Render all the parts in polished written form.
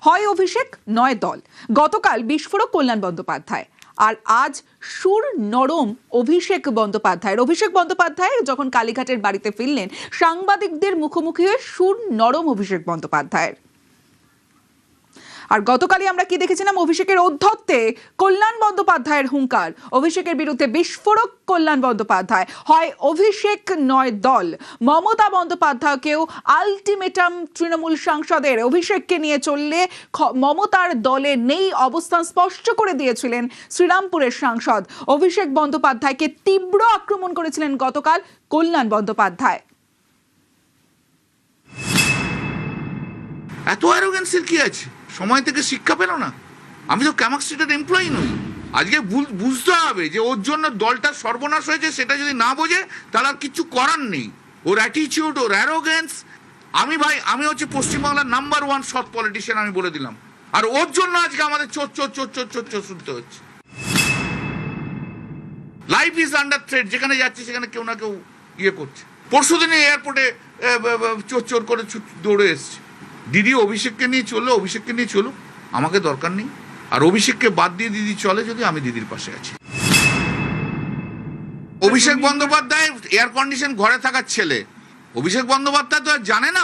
হয় অভিষেক নয় দল। গতকাল বিস্ফোরক কল্যাণ বন্দ্যোপাধ্যায়, আর আজ সুর নরম অভিষেক বন্দ্যোপাধ্যায়ের। অভিষেক বন্দ্যোপাধ্যায় যখন কালীঘাটের বাড়িতে ফিরলেন, সাংবাদিকদের মুখোমুখি হয়ে সুর নরম অভিষেক বন্দ্যোপাধ্যায়ের। আর গতকালই আমরা কি দেখেছিলাম? অভিষেকের ঔদ্ধত্যে কল্যাণ বন্দ্যোপাধ্যায়ের হুঙ্কার। অভিষেকের বিরুদ্ধে বিস্ফোরক কল্যাণ বন্দ্যোপাধ্যায়, হয় অভিষেক নয় দল। মমতা বন্দ্যোপাধ্যায়কেও আলটিমেটাম তৃণমূল সাংসদের। অভিষেককে নিয়ে চললে মমতার দলে নেই অবস্থান স্পষ্ট করে দিয়েছিলেন শ্রীরামপুরের সাংসদ। অভিষেক বন্দ্যোপাধ্যায়কে তীব্র আক্রমণ করেছিলেন গতকাল কল্যাণ বন্দ্যোপাধ্যায়। এত অ্যারোগেন্সের কি আছে? সময় থেকে শিক্ষা পেল না? আমি তো ক্যামাক স্ট্রিটের এমপ্লয়ি নই। আজকে বুঝতে হবে যে ওর জন্য দলটা সর্বনাশ হয়েছে। সেটা যদি না বোঝে তাহলে আর কিছু করার নেই। ওর অ্যাটিটিউড, ওর অ্যারোগেন্স। আমি হচ্ছে পশ্চিমবাংলার নাম্বার 1 সৎ পলিটিশিয়ান, আমি বলে দিলাম। আর ওর জন্য আজকে আমাদের চোর চোর চোর চোর চোর চোর শুনতে হচ্ছে। Life is under threat. যেখানে যাচ্ছে সেখানে কেউ না কেউ ইয়ে করছে। পরশুদিনে এয়ারপোর্টে চোর চোর করে দৌড়ে এসছে। দিদি অভিষেককে নিয়ে চললো, অভিষেককে নিয়ে চলো, আমাকে দরকার নেই। আর অভিষেককে বাদ দিয়ে দিদি চলে যদি, আমি দিদির পাশে আছি। অভিষেক বন্দ্যোপাধ্যায় এয়ার কন্ডিশন ঘরে থাকার ছেলে। অভিষেক বন্দ্যোপাধ্যায় তো আর জানে না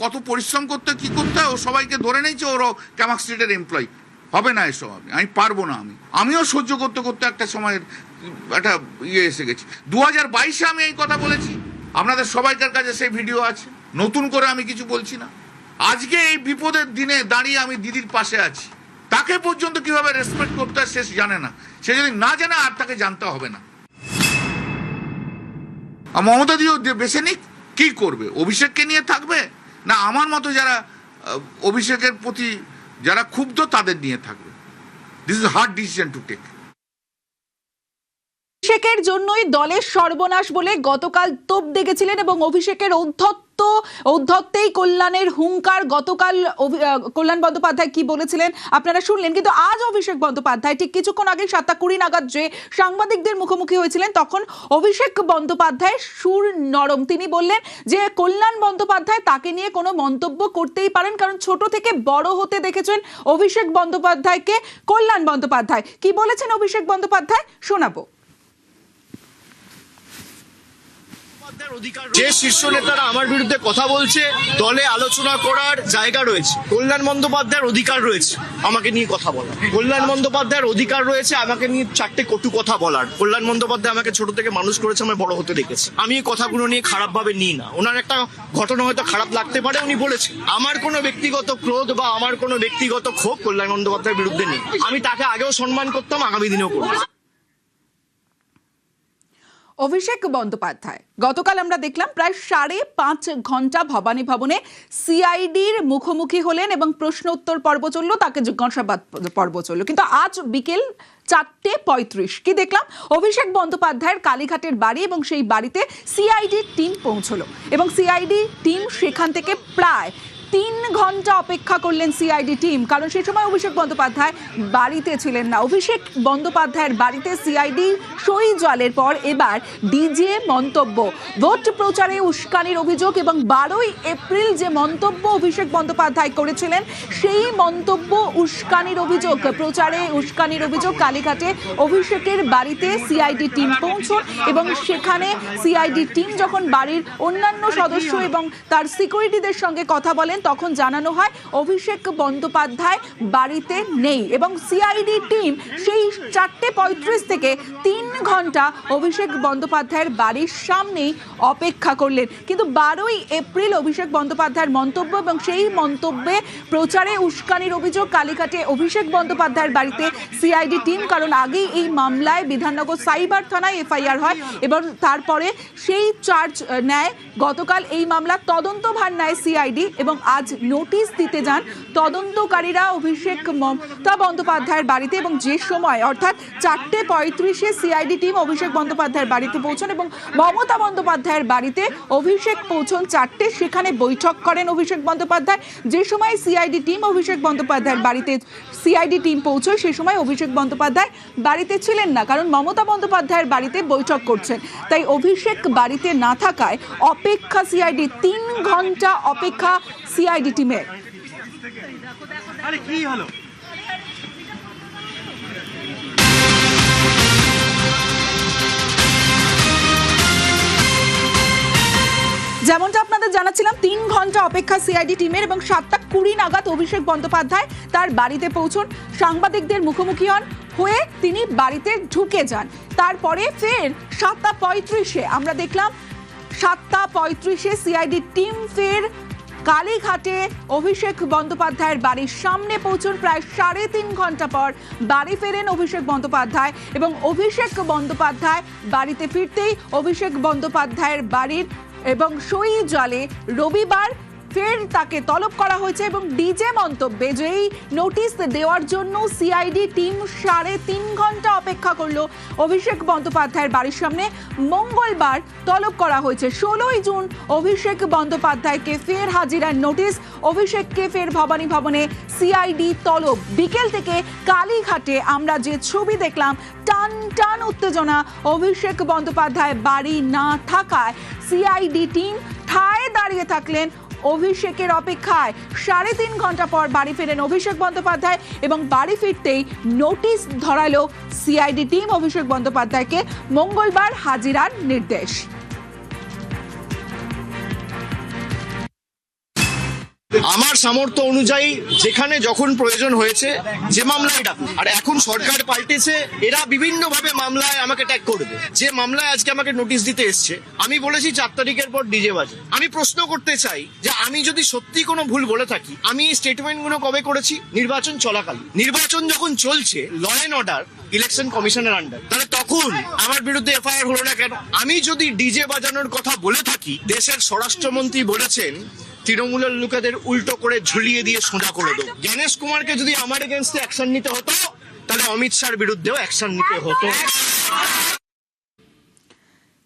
কত পরিশ্রম করতে কি করতে হয়। ও সবাইকে ধরে নিয়েছে ওরও ক্যামাক স্ট্রিটের এমপ্লয়ি। হবে না এসব, আমি পারবো না। আমিও সহ্য করতে করতে একটা সময়ের একটা ইয়ে এসে গেছি। 2022-এ আমি এই কথা বলেছি, আপনাদের সবাইকার কাছে সেই ভিডিও আছে। নতুন করে আমি কিছু বলছি না। আজকে এই বিপদের দিনে দাঁড়িয়ে আমি দিদির পাশে আছি। তাকে পর্যন্ত কিভাবে রেসপেক্ট করতে হয় সে জানে না। সে যদি না জানে আর তাকে জানতে হবে না। মমতা দিও বেছে নিক, কি করবে? অভিষেককে নিয়ে থাকবে না আমার মতো যারা অভিষেকের প্রতি যারা ক্ষুব্ধ তাদের নিয়ে থাকবে? This is hard decision to take. অভিষেকের জন্যই দলের সর্বনাশ বলে গতকাল তোপ দেখেছিলেন এবং অভিষেকের ঔদ্ধত্যেই কল্যাণের হুঙ্কার। গতকাল কল্যাণ বন্দ্যোপাধ্যায় কি বলেছিলেন আপনারা শুনলেন, কিন্তু আজ অভিষেক বন্দ্যোপাধ্যায় ঠিক কিছুক্ষণ আগে 7:20 নাগাদ যে সাংবাদিকদের মুখোমুখি হয়েছিলেন, তখন অভিষেক বন্দ্যোপাধ্যায় সুর নরম। তিনি বললেন যে কল্যাণ বন্দ্যোপাধ্যায় তাকে নিয়ে কোনো মন্তব্য করতেই পারেন, কারণ ছোট থেকে বড় হতে দেখেছেন অভিষেক বন্দ্যোপাধ্যায়কে কল্যাণ বন্দ্যোপাধ্যায়। কি বলেছেন অভিষেক বন্দ্যোপাধ্যায় শোনাবো। যে শীর্ষ নেতারা আমার বিরুদ্ধে কথা বলছে, দলে আলোচনা করার জায়গা রয়েছে। কল্যাণ বন্দ্যোপাধ্যায়ের অধিকার রয়েছে আমাকে নিয়ে কথা বলার। কল্যাণ বন্দ্যোপাধ্যায়ের অধিকার রয়েছে আমাকে নিয়ে 4টে কটু কথা বলার। কল্যাণ বন্দ্যোপাধ্যায় আমাকে ছোট থেকে মানুষ করেছে, আমি বড় হতে দেখেছি। আমি এই কথাগুলো নিয়ে খারাপ ভাবে নিই না। ওনার একটা ঘটনা হয়তো খারাপ লাগতে পারে, উনি বলেছেন। আমার কোনো ব্যক্তিগত ক্রোধ বা আমার কোনো ব্যক্তিগত ক্ষোভ কল্যাণ বন্দ্যোপাধ্যায়ের বিরুদ্ধে নেই। আমি তাকে আগেও সম্মান করতাম, আগামী দিনেও করব। অভিষেক বন্দ্যোপাধ্যায় গতকাল আমরা দেখলাম প্রায় 5.5 ঘন্টা ভবানী ভবনে সিআইডির মুখোমুখি হলেন এবং প্রশ্ন উত্তর পর্ব চললো, তাকে জিজ্ঞাসাবাদ পর্ব চললো। কিন্তু আজ বিকেল 4:35 কি দেখলাম? অভিষেক বন্দ্যোপাধ্যায়ের কালীঘাটের বাড়ি এবং সেই বাড়িতে সিআইডির টিম পৌঁছলো এবং সিআইডি টিম সেখান থেকে প্রায় 3 ঘন্টা অপেক্ষা করলেন সিআইডি টিম, কারণ সেই সময় অভিষেক বন্দ্যোপাধ্যায় বাড়িতে ছিলেন না। অভিষেক বন্দ্যোপাধ্যায়ের বাড়িতে সিআইডি সই জলের পর এবার ডিজে মন্তব্য, ভোট প্রচারে উস্কানির অভিযোগ এবং 12 এপ্রিল যে মন্তব্য অভিষেক বন্দ্যোপাধ্যায় করেছিলেন সেই মন্তব্য উস্কানির অভিযোগ, প্রচারে উস্কানির অভিযোগ। কালীঘাটে অভিষেকের বাড়িতে সিআইডি টিম পৌঁছন এবং সেখানে সিআইডি টিম যখন বাড়ির অন্যান্য সদস্য এবং তার সিকিউরিটিদের সঙ্গে কথা বলেন, তখন জানানো হয় অভিষেক বন্দ্যোপাধ্যায় বাড়িতে নেই এবং সিআইডি টিম সেই 4:35 থেকে 3 ঘন্টা অভিষেক বন্দ্যোপাধ্যায়ের বাড়ির সামনেই অপেক্ষা করলেন। কিন্তু 12 এপ্রিল অভিষেক বন্দ্যোপাধ্যায়ের মন্তব্য এবং সেই মন্তব্যে প্রচারে উস্কানির অভিযোগ। কালীঘাটে অভিষেক বন্দ্যোপাধ্যায়ের বাড়িতে সিআইডি টিম, কারণ আগেই এই মামলায় বিধাননগর সাইবার থানায় এফআইআর হয় এবং তারপরে সেই চার্জ নেয়। গতকাল এই মামলার তদন্তভার নেয় সিআইডি এবং আজ নোটিশ দিতে যান তদন্তকারীরা অভিষেক মমতা বন্দ্যোপাধ্যায়ের বাড়িতে। এবং যে সময় অর্থাৎ 4:35 সিআইডি টিম অভিষেক বন্দ্যোপাধ্যায়ের বাড়িতে পৌঁছন এবং মমতা বন্দ্যোপাধ্যায়ের বাড়িতে অভিষেক পৌঁছন 4টে। সেখানে বৈঠক করেন অভিষেক বন্দ্যোপাধ্যায়। যে সময় সিআইডি টিম অভিষেক বন্দ্যোপাধ্যায়ের বাড়িতে সিআইডি টিম পৌঁছয় সে সময় অভিষেক বন্দ্যোপাধ্যায় বাড়িতে ছিলেন না, কারণ মমতা বন্দ্যোপাধ্যায়ের বাড়িতে বৈঠক করছেন। তাই অভিষেক বাড়িতে না থাকায় অপেক্ষা সিআইডি, 3 ঘন্টা অপেক্ষা সিআইডি টিমের। আরে কি হলো? যেমনটা আপনাদের জানাচ্ছিলাম 3 ঘন্টা অপেক্ষা সিআইডি টিমের এবং 7:20 নাগাদ অভিষেক বন্দ্যোপাধ্যায় তার বাড়িতে পৌঁছন, সাংবাদিকদের মুখোমুখি হয়ে তিনি বাড়িতে ঢুকে যান। তারপরে ফের 7:35-এ আমরা দেখলাম 7:35-এ সিআইডি টিম ফের কালীঘাটে অভিষেক বন্দ্যোপাধ্যায়ের বাড়ির সামনে পৌঁছন। প্রায় 3.5 ঘন্টা পর বাড়ি ফেরেন অভিষেক বন্দ্যোপাধ্যায় এবং অভিষেক বন্দ্যোপাধ্যায় বাড়িতে ফিরতেই অভিষেক বন্দ্যোপাধ্যায়ের বাড়ির এবং সই জালে রবিবার ফের তাকে তলব করা হয়েছে এবং ডিজে মন্তব্যে যেই নোটিশ দেওয়ার জন্য সিআইডি টিম 3.5 ঘন্টা অপেক্ষা করলো অভিষেক বন্দ্যোপাধ্যায়ের বাড়ির সামনে, মঙ্গলবার তলব করা হয়েছে। 16ই জুন অভিষেক বন্দ্যোপাধ্যায়কে ফের হাজিরার নোটিশ, অভিষেককে ফের ভবানী ভবনে সিআইডি তলব। বিকেল থেকে কালীঘাটে আমরা যে ছবি দেখলাম, টান টান উত্তেজনা। অভিষেক বন্দ্যোপাধ্যায় বাড়ি না থাকায় সিআইডি টিম ঠায় দাঁড়িয়ে থাকলেন অভিষেকের অপেক্ষায়। 3.5 ঘন্টা পর বাড়ি ফেরেন অভিষেক বন্দ্যোপাধ্যায় এবং বাড়ি ফিরতেই নোটিশ ধরালো সিআইডি টিম অভিষেক বন্দ্যোপাধ্যায়কে মঙ্গলবার হাজিরার নির্দেশ। আমার সামর্থ্য অনুযায়ী যেখানে যখন প্রয়োজন হয়েছে যে মামলায় ডাকুন। আর এখন সরকার পাল্টেছে, এরা বিভিন্ন ভাবে মামলায় আমাকে ট্যাগ করবে। যে মামলায় আজকে আমাকে নোটিশ দিতে এসছে, আমি বলেছি 4 তারিখের পর ডিজে বাজে। আমি প্রশ্ন করতে চাই যে আমি যদি সত্যি কোনো ভুল বলে থাকি, আমি এই স্টেটমেন্ট গুলো কবে করেছি? নির্বাচন চলাকালীন। নির্বাচন যখন চলছে, ল অ্যান্ড অর্ডার ইলেকশন কমিশনের আন্ডার, তাহলে তখন আমার বিরুদ্ধে এফআইআর হলো না কেন? আমি যদি ডিজে বাজানোর কথা বলে থাকি, দেশের স্বরাষ্ট্রমন্ত্রী বলেছেন তৃণমূলের লোকেদের উল্টো করে ঝুলিয়ে দিয়ে সোজা করে দেবো। জ্ঞানেশ কুমারকে যদি আমার এগেনস্টে অ্যাকশন নিতে হতো, তাহলে অমিত শাহর বিরুদ্ধেও অ্যাকশন নিতে হতো।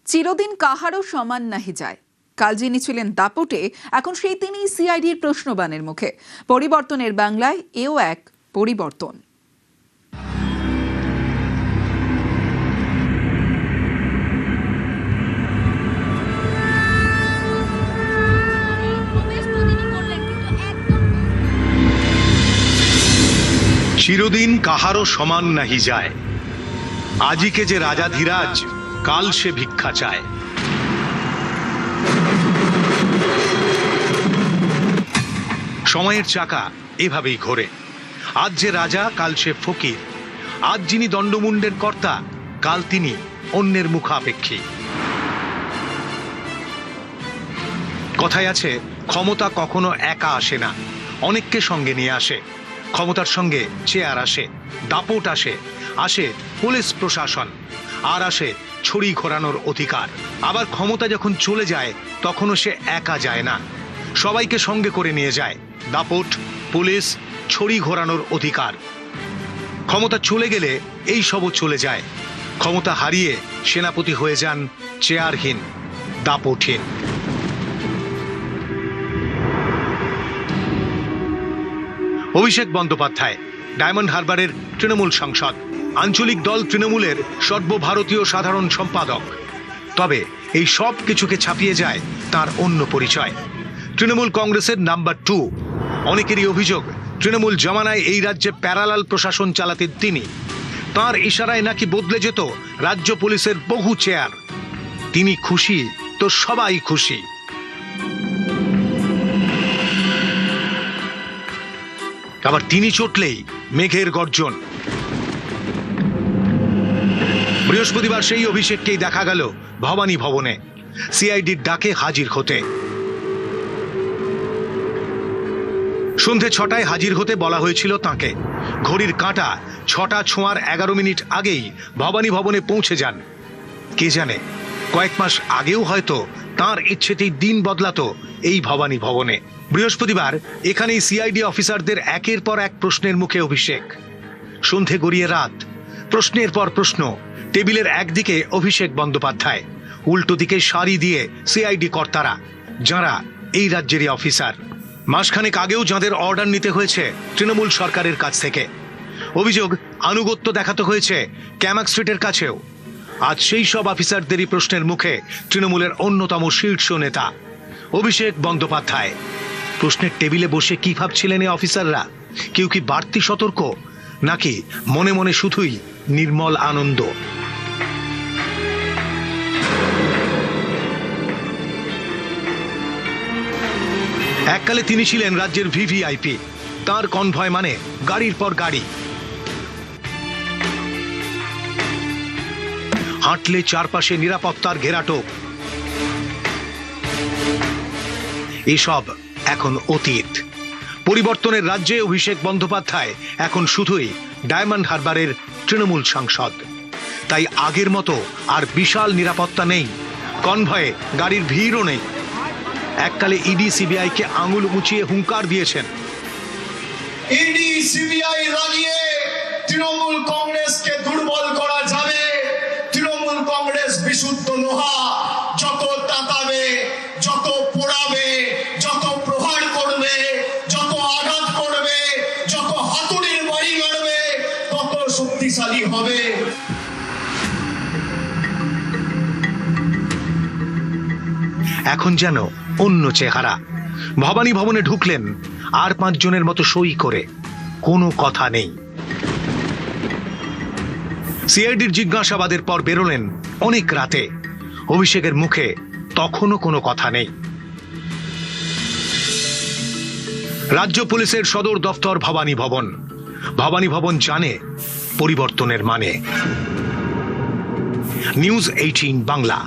চিরদিন কাহারও সমান নাহি যায়। কাল যিনি ছিলেন দাপটে, এখন সেই তিনি সিআইডির প্রশ্নবাণের মুখে। পরিবর্তনের বাংলায় এও এক পরিবর্তন। চিরদিন কাহারও সমান নাহি যায়, আজিকে যে রাজাধিরাজ, কাল সে ভিক্ষা চায়। সময়ের চাকা এভাবেই ঘোরে। আজ যে রাজা, কাল সে ফকির। আজ যিনি দণ্ডমুণ্ডের কর্তা, কাল তিনি অন্যের মুখাপেক্ষী। কথায় আছে, ক্ষমতা কখনো একা আসে না, অনেককে সঙ্গে নিয়ে আসে। ক্ষমতার সঙ্গে চেয়ার আসে, দাপট আসে, আসে পুলিশ প্রশাসন, আর আসে ছড়ি ঘোরানোর অধিকার। আবার ক্ষমতা যখন চলে যায়, তখনও সে একা যায় না, সবাইকে সঙ্গে করে নিয়ে যায়। দাপট, পুলিশ, ছড়ি ঘোরানোর অধিকার। ক্ষমতা চলে গেলে এই সবও চলে যায়। ক্ষমতা হারিয়ে সেনাপতি হয়ে যান চেয়ারহীন, দাপটহীন। অভিষেক বন্দ্যোপাধ্যায় ডায়মন্ড হারবারের তৃণমূল সাংসদ, আঞ্চলিক দল তৃণমূলের সর্বভারতীয় সাধারণ সম্পাদক। তবে এই সব কিছুকে ছাপিয়ে যায় তার অন্য পরিচয়, তৃণমূল কংগ্রেসের নাম্বার 2। অনেকেরই অভিযোগ, তৃণমূল জমানায় এই রাজ্যে প্যারালাল প্রশাসন চালাতেন তিনি। তার ইশারায় নাকি বদলে যেত রাজ্য পুলিশের বহু চেয়ার। তিনি খুশি তো সবাই খুশি। আবার তিনি চটলেই মেঘের গর্জন। বৃহস্পতিবার সেই অভিষেককেই দেখা গেল ভবানী ভবনে, সিআইডির ডাকে হাজির হতে। সন্ধে 6টায় হাজির হতে বলা হয়েছিল তাঁকে। ঘড়ির কাঁটা 6টা ছোঁয়ার 11 মিনিট আগেই ভবানী ভবনে পৌঁছে যান। কে জানে, কয়েক মাস আগেও হয়তো তাঁর ইচ্ছেতেই দিন বদলাতো এই ভবানী ভবনে। বৃহস্পতিবার এখানেই সিআইডি অফিসারদের একের পর এক প্রশ্নের মুখে অভিষেক। সন্ধে গড়িয়ে রাত, প্রশ্নের পর প্রশ্ন। টেবিলের একদিকে অভিষেক বন্দ্যোপাধ্যায়, উল্টো দিকে সারি দিয়ে সিআইডি কর্তারা, যাঁরা এই রাজ্যেরই অফিসার। মাসখানেক আগেও যাঁদের অর্ডার নিতে হয়েছে তৃণমূল সরকারের কাছ থেকে। অভিযোগ, আনুগত্য দেখাতে হয়েছে ক্যামাক স্ট্রিটের কাছেও। আজ সেই সব অফিসারদেরই প্রশ্নের মুখে তৃণমূলের অন্যতম শীর্ষ নেতা অভিষেক বন্দ্যোপাধ্যায়। প্রশ্নের টেবিলে বসে কি ভাবছিলেন এই অফিসাররা? কেউ কি বাড়তি সতর্ক, নাকি মনে মনে শুধুই নির্মল আনন্দ? এককালে তিনি ছিলেন রাজ্যের ভিভিআইপি। তার কনভয় মানে গাড়ির পর গাড়ি, হাঁটলে চারপাশে নিরাপত্তার ঘেরাটোপ। এসব এখন অতীত। পরিবর্তনের রাজ্যে অভিষেক বন্দ্যোপাধ্যায় এখন শুধুই ডায়মন্ড হারবারের তৃণমূল সাংসদ। তাই আগের মতো আর বিশাল নিরাপত্তা নেই, কনভয়ে গাড়ির ভিড়ও নেই। এককালে ইডি সিবিআইকে আঙুল মুচিয়ে হুঙ্কার দিয়েছেন, ইডি সিবিআই লাগিয়ে তৃণমূল কংগ্রেসকে দুর্বল করা যাবে। তৃণমূল কংগ্রেস বিশুদ্ধ লোহা, যত তাকাবে, যত পোড়াবে, যত প্রহার করবে, যত আঘাত করবে, যত হাতুড়ির বাড়ি মারবে, তত শক্তিশালী হবে। এখন যেন অন্য চেহারা। ভবানী ভবনে ঢুকলেন আর 5 জনের মতো সই করে, কোনো কথা নেই। সিআইডির জিজ্ঞাসাবাদের পর বেরোলেন অনেক রাতে। অভিষেকের মুখে তখনও কোনো কথা নেই। রাজ্য পুলিশের সদর দফতর ভবানী ভবন। ভবানী ভবন জানে পরিবর্তনের মানে। নিউজ 18 বাংলা।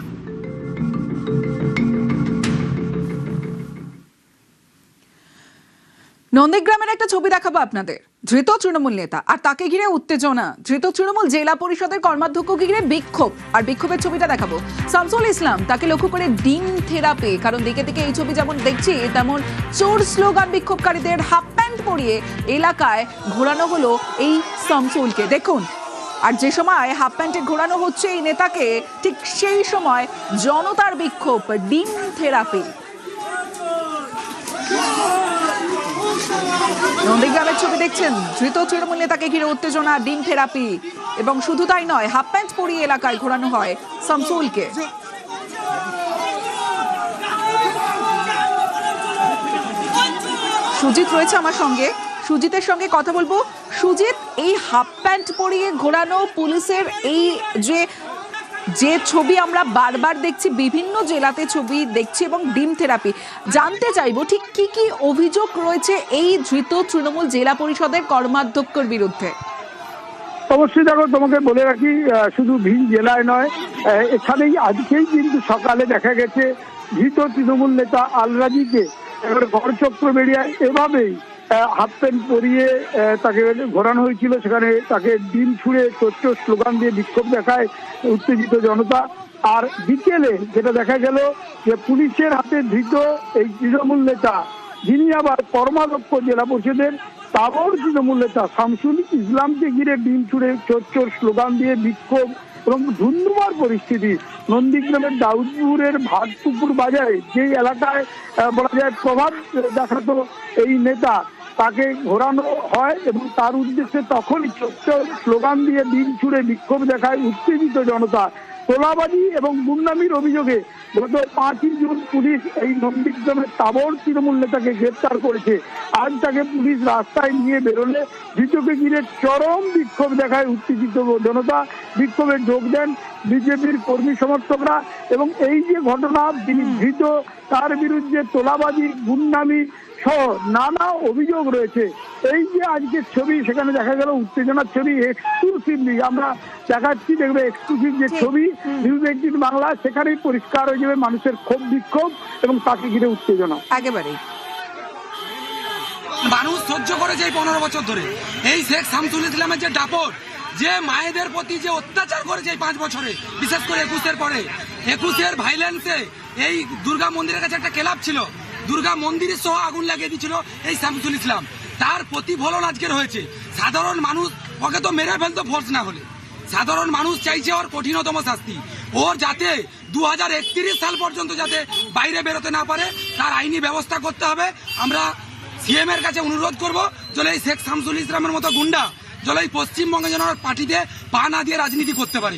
নন্দীগ্রামের একটা ছবি দেখাবো আপনাদের। ধৃত তৃণমূল নেতা আর তাকে ঘিরে উত্তেজনা। ধৃত তৃণমূল জেলা পরিষদের কর্মাধ্যক্ষকে ঘিরে বিক্ষোভ, আর বিক্ষোভের ছবিটা দেখাবো। শামসুল ইসলাম, তাকে লক্ষ্য করে ডিম থেরাপি। কারণ দিকে দিকে এই ছবি যেমন দেখছি, তেমন চোর স্লোগান বিক্ষোভকারীদের হাফ প্যান্ট পরিয়ে এলাকায় ঘোরানো হলো এই শামসুলকে। দেখুন, আর যে সময় হাফ প্যান্টে ঘোরানো হচ্ছে এই নেতাকে, ঠিক সেই সময় জনতার বিক্ষোভ, ডিম থেরাপি। নন্দীগ্রামের ছবি দেখছেন। ধৃত তৃণমূল নেতাকে ঘিরে উত্তেজনা, ডিম থেরাপি, এবং শুধু তাই নয়, হাফ প্যান্ট পরিয়ে এলাকায় ঘোরানো হয় শামসুলকে। সুজিত রয়েছে আমার সঙ্গে, সুজিতের সঙ্গে কথা বলবো। সুজিত, এই হাফ প্যান্ট পরিয়ে ঘোরানো পুলিশের এই যে ছবি আমরা বারবার দেখছি, বিভিন্ন জেলাতে ছবি দেখছি, এবং ডিম থেরাপি, জানতে চাইবো ঠিক কি কি অভিযোগ রয়েছে এই ধৃত তৃণমূল জেলা পরিষদের কর্মাধ্যক্ষের বিরুদ্ধে। অবশ্যই দেখো, তোমাকে বলে রাখি, শুধু ভিন জেলায় নয়, এখানেই আজকেই কিন্তু সকালে দেখা গেছে ধৃত তৃণমূল নেতা আলরাজিকে গড়চক্র বেরিয়ায় এভাবেই হাফ প্যান্ট পরিয়ে তাকে ঘোরানো হয়েছিল। সেখানে তাকে ডিম ছুঁড়ে চোর স্লোগান দিয়ে বিক্ষোভ দেখায় উত্তেজিত জনতা। আর বিকেলে যেটা দেখা গেল যে পুলিশের হাতে ধৃত এই তৃণমূল নেতা, যিনি আবার কর্মাধ্যক্ষ জেলা পরিষদের, তাবর তৃণমূল নেতা শামসুল ইসলামকে ঘিরে ডিম ছুঁড়ে চোর স্লোগান দিয়ে বিক্ষোভ এবং ধুন্ধুমার পরিস্থিতি। নন্দীগ্রামের দাউদপুরের ভাটপুকুর বাজারে, যেই এলাকায় বলা যায় প্রভাব দেখাতো এই নেতা, তাকে ঘোরানো হয় এবং তার উদ্দেশ্যে তখনই চোর স্লোগান দিয়ে ডিম ছুঁড়ে বিক্ষোভ দেখায় উত্তেজিত জনতা। তোলাবাজি এবং গুন্ডামির অভিযোগে গত 5ই জুন পুলিশ এই নন্দীগ্রামের তাবর তৃণমূল নেতাকে গ্রেপ্তার করেছে। আজ তাকে পুলিশ রাস্তায় নিয়ে বেরোলে ধৃতকে ঘিরে চরম বিক্ষোভ দেখায় উত্তেজিত জনতা। বিক্ষোভে যোগ দেন বিজেপির কর্মী সমর্থকরা, এবং এই যে ঘটনা, তিনি ধৃত, তার বিরুদ্ধে তোলাবাজি, গুন্ডামি সহ নানা অভিযোগ রয়েছে। এই যে আজকের ছবি, সেখানে দেখা গেল উত্তেজনার ছবি এক্সক্লুসিভলি আমরা দেখাচ্ছি, দেখবে এক্সক্লুসিভ যে ছবি নিউজ 18 বাংলা, সেখানেই পরিষ্কার হয়ে যাবে মানুষের ক্ষোভ বিক্ষোভ এবং তাকে ঘিরে উত্তেজনা। একেবারেই মানুষ সহ্য করেছে এই 15 বছর ধরে। এই শেখ শামসুল ইসলামের যে দাপট, যে মায়েদের প্রতি যে অত্যাচার করেছে এই 5 বছরে, বিশেষ করে 21-এর পরে, 21-এর ভাইলেন্সে এই দুর্গা মন্দিরের কাছে একটা ক্লাব ছিল, দুর্গা মন্দিরের সহ আগুন লাগিয়ে দিয়েছিল এই শামসুল ইসলাম। তার প্রতিফলন আজকের হয়েছে। সাধারণ মানুষ ওকে তো মেরে ফেলতো ফোর্স না হলে। সাধারণ মানুষ চাইছে ওর কঠিনতম শাস্তি। ওর যাতে 2031 সাল পর্যন্ত যাতে বাইরে বেরোতে না পারে, তার আইনি ব্যবস্থা করতে হবে। আমরা সিএম এর কাছে অনুরোধ করবো, চলে এই শেখ শামসুল ইসলামের মতো গুন্ডা, চলে এই পশ্চিমবঙ্গে যেন পার্টিতে পা না দিয়ে রাজনীতি করতে পারে।